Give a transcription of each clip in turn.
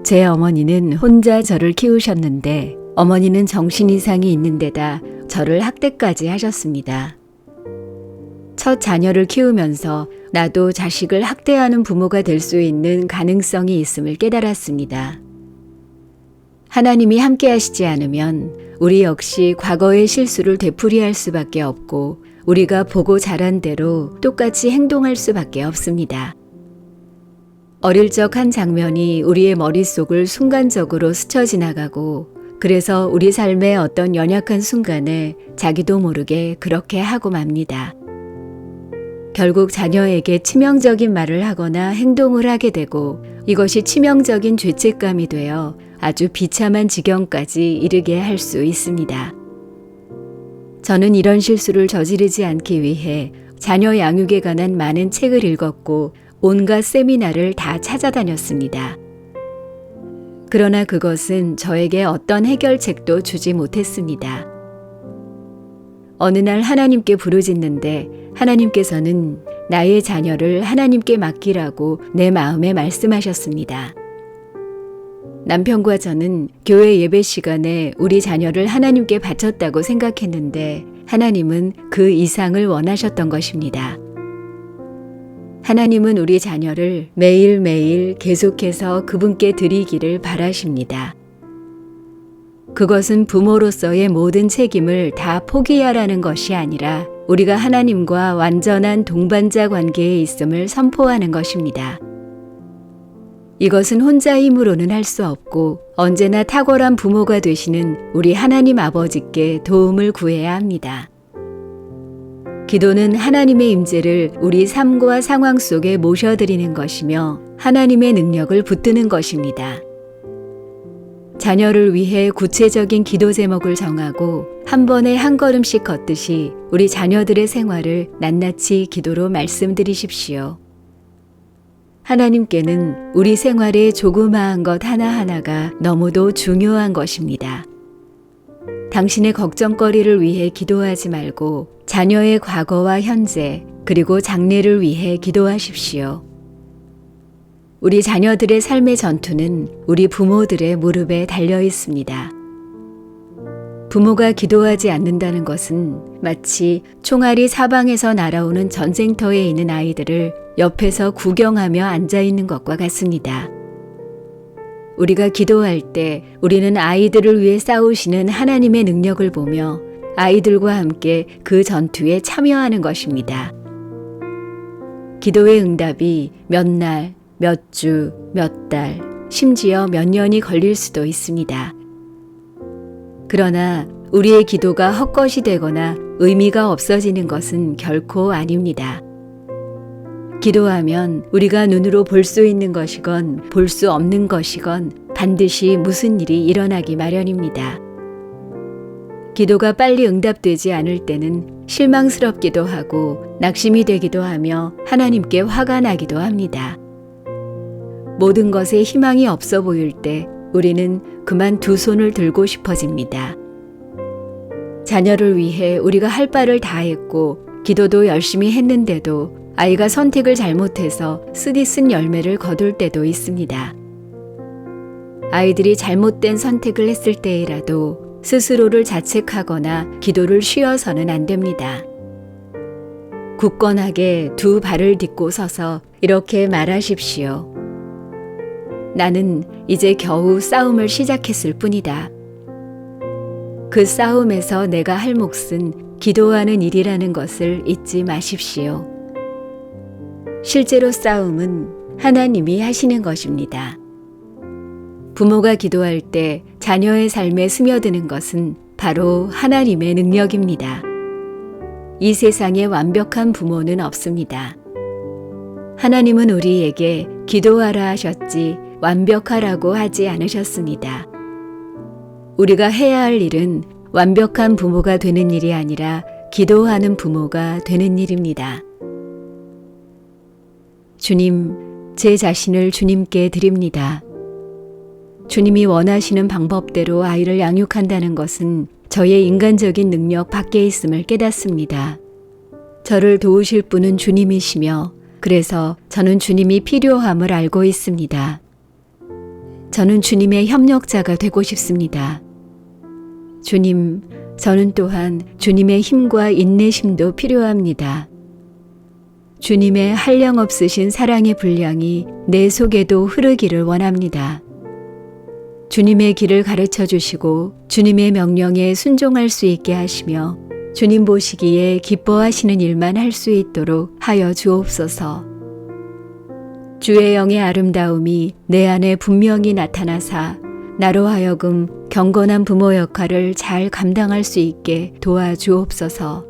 제 어머니는 혼자 저를 키우셨는데 어머니는 정신이상이 있는 데다 저를 학대까지 하셨습니다. 첫 자녀를 키우면서 나도 자식을 학대하는 부모가 될 수 있는 가능성이 있음을 깨달았습니다. 하나님이 함께 하시지 않으면 우리 역시 과거의 실수를 되풀이할 수밖에 없고 우리가 보고 자란 대로 똑같이 행동할 수밖에 없습니다. 어릴 적 한 장면이 우리의 머릿속을 순간적으로 스쳐 지나가고 그래서 우리 삶의 어떤 연약한 순간에 자기도 모르게 그렇게 하고 맙니다. 결국 자녀에게 치명적인 말을 하거나 행동을 하게 되고 이것이 치명적인 죄책감이 되어 아주 비참한 지경까지 이르게 할 수 있습니다. 저는 이런 실수를 저지르지 않기 위해 자녀 양육에 관한 많은 책을 읽었고 온갖 세미나를 다 찾아다녔습니다. 그러나 그것은 저에게 어떤 해결책도 주지 못했습니다. 어느 날 하나님께 부르짖는데 하나님께서는 나의 자녀를 하나님께 맡기라고 내 마음에 말씀하셨습니다. 남편과 저는 교회 예배 시간에 우리 자녀를 하나님께 바쳤다고 생각했는데 하나님은 그 이상을 원하셨던 것입니다. 하나님은 우리 자녀를 매일매일 계속해서 그분께 드리기를 바라십니다. 그것은 부모로서의 모든 책임을 다 포기하라는 것이 아니라 우리가 하나님과 완전한 동반자 관계에 있음을 선포하는 것입니다. 이것은 혼자 힘으로는 할 수 없고 언제나 탁월한 부모가 되시는 우리 하나님 아버지께 도움을 구해야 합니다. 기도는 하나님의 임재를 우리 삶과 상황 속에 모셔드리는 것이며 하나님의 능력을 붙드는 것입니다. 자녀를 위해 구체적인 기도 제목을 정하고 한 번에 한 걸음씩 걷듯이 우리 자녀들의 생활을 낱낱이 기도로 말씀드리십시오. 하나님께는 우리 생활의 조그마한 것 하나하나가 너무도 중요한 것입니다. 당신의 걱정거리를 위해 기도하지 말고 자녀의 과거와 현재 그리고 장래를 위해 기도하십시오. 우리 자녀들의 삶의 전투는 우리 부모들의 무릎에 달려 있습니다. 부모가 기도하지 않는다는 것은 마치 총알이 사방에서 날아오는 전쟁터에 있는 아이들을 옆에서 구경하며 앉아 있는 것과 같습니다. 우리가 기도할 때 우리는 아이들을 위해 싸우시는 하나님의 능력을 보며 아이들과 함께 그 전투에 참여하는 것입니다. 기도의 응답이 몇 날, 몇 주, 몇 달, 심지어 몇 년이 걸릴 수도 있습니다. 그러나 우리의 기도가 헛것이 되거나 의미가 없어지는 것은 결코 아닙니다. 기도하면 우리가 눈으로 볼 수 있는 것이건 볼 수 없는 것이건 반드시 무슨 일이 일어나기 마련입니다. 기도가 빨리 응답되지 않을 때는 실망스럽기도 하고 낙심이 되기도 하며 하나님께 화가 나기도 합니다. 모든 것에 희망이 없어 보일 때 우리는 그만 두 손을 들고 싶어집니다. 자녀를 위해 우리가 할 바를 다 했고 기도도 열심히 했는데도 아이가 선택을 잘못해서 쓰디쓴 열매를 거둘 때도 있습니다. 아이들이 잘못된 선택을 했을 때에라도 스스로를 자책하거나 기도를 쉬어서는 안 됩니다. 굳건하게 두 발을 딛고 서서 이렇게 말하십시오. 나는 이제 겨우 싸움을 시작했을 뿐이다. 그 싸움에서 내가 할 몫은 기도하는 일이라는 것을 잊지 마십시오. 실제로 싸움은 하나님이 하시는 것입니다. 부모가 기도할 때 자녀의 삶에 스며드는 것은 바로 하나님의 능력입니다. 이 세상에 완벽한 부모는 없습니다. 하나님은 우리에게 기도하라 하셨지 완벽하라고 하지 않으셨습니다. 우리가 해야 할 일은 완벽한 부모가 되는 일이 아니라 기도하는 부모가 되는 일입니다. 주님, 제 자신을 주님께 드립니다. 주님이 원하시는 방법대로 아이를 양육한다는 것은 저의 인간적인 능력 밖에 있음을 깨닫습니다. 저를 도우실 분은 주님이시며 그래서 저는 주님이 필요함을 알고 있습니다. 저는 주님의 협력자가 되고 싶습니다. 주님, 저는 또한 주님의 힘과 인내심도 필요합니다. 주님의 한량없으신 사랑의 분량이 내 속에도 흐르기를 원합니다. 주님의 길을 가르쳐 주시고 주님의 명령에 순종할 수 있게 하시며 주님 보시기에 기뻐하시는 일만 할 수 있도록 하여 주옵소서. 주의 영의 아름다움이 내 안에 분명히 나타나사 나로 하여금 경건한 부모 역할을 잘 감당할 수 있게 도와주옵소서.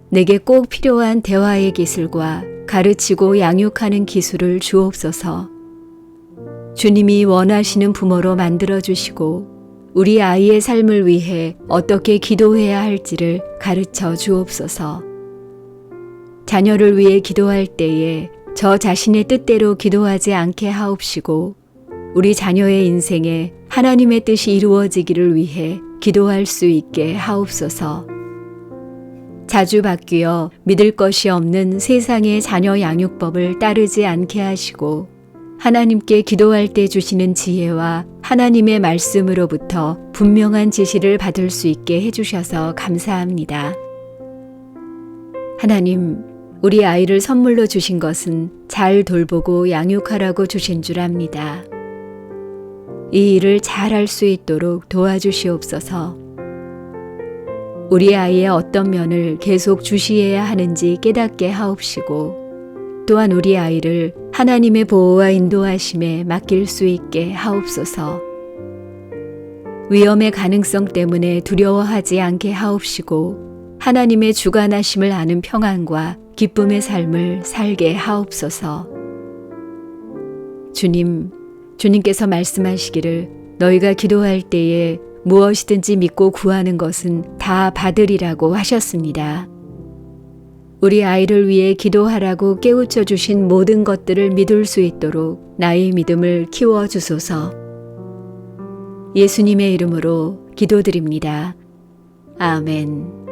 내게 꼭 필요한 대화의 기술과 가르치고 양육하는 기술을 주옵소서. 주님이 원하시는 부모로 만들어 주시고 우리 아이의 삶을 위해 어떻게 기도해야 할지를 가르쳐 주옵소서. 자녀를 위해 기도할 때에 저 자신의 뜻대로 기도하지 않게 하옵시고 우리 자녀의 인생에 하나님의 뜻이 이루어지기를 위해 기도할 수 있게 하옵소서. 자주 바뀌어 믿을 것이 없는 세상의 자녀 양육법을 따르지 않게 하시고 하나님께 기도할 때 주시는 지혜와 하나님의 말씀으로부터 분명한 지시를 받을 수 있게 해주셔서 감사합니다. 하나님, 우리 아이를 선물로 주신 것은 잘 돌보고 양육하라고 주신 줄 압니다. 이 일을 잘 할 수 있도록 도와주시옵소서. 우리 아이의 어떤 면을 계속 주시해야 하는지 깨닫게 하옵시고 또한 우리 아이를 하나님의 보호와 인도하심에 맡길 수 있게 하옵소서. 위험의 가능성 때문에 두려워하지 않게 하옵시고 하나님의 주관하심을 아는 평안과 기쁨의 삶을 살게 하옵소서. 주님께서 말씀하시기를 너희가 기도할 때에 무엇이든지 믿고 구하는 것은 다 받으리라고 하셨습니다. 우리 아이를 위해 기도하라고 깨우쳐 주신 모든 것들을 믿을 수 있도록 나의 믿음을 키워 주소서. 예수님의 이름으로 기도드립니다. 아멘.